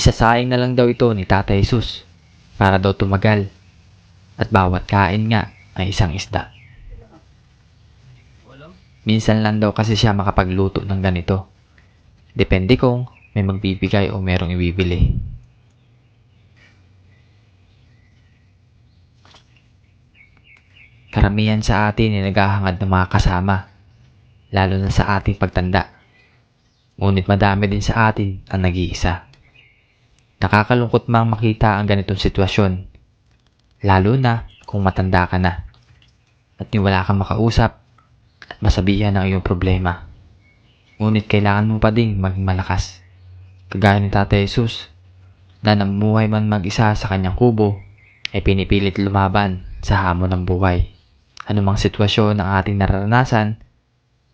Isasaing na lang daw ito ni Tata Jesus para daw tumagal at bawat kain nga ay isang isda. Minsan lang daw kasi siya makapagluto ng ganito. Depende kung may magbibigay o merong ibibili. Karamihan sa atin ay naghahangad ng mga kasama, lalo na sa ating pagtanda. Ngunit madami din sa atin ang nag-iisa. Nakakalungkot mang makita ang ganitong sitwasyon, lalo na kung matanda ka na at wala kang makausap at masabihan ng iyong problema. Ngunit kailangan mo pa ding maging malakas. Kagaya ni Tata Jesus, na namuhay man mag-isa sa kanyang kubo, ay pinipilit lumaban sa hamon ng buhay. Anumang sitwasyon ang ating nararanasan,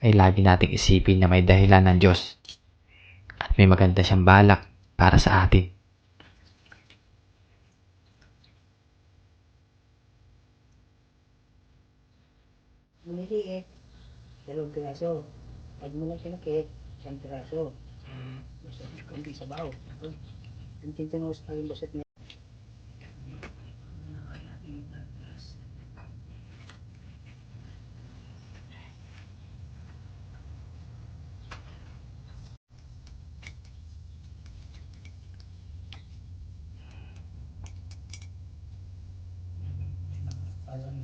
ay lagi nating isipin na may dahilan ng Diyos at may maganda siyang balak para sa atin. Maliliit, 2 piraso. Pag mo lang pinakit, 1 piraso. Basta kundi sa baho. Ang tintinus pa yung baset niya. Parang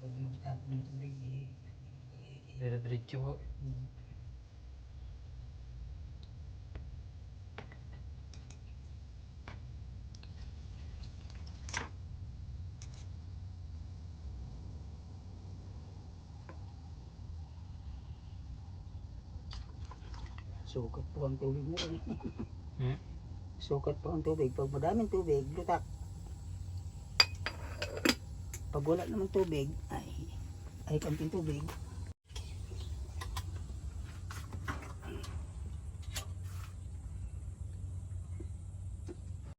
pag magtapon ng tubig, Diretso po. sukat po ang tubig mo. Sukat po ang tubig. Pag madaming tubig, lutak. Pag wala naman tubig, ay kanting tubig,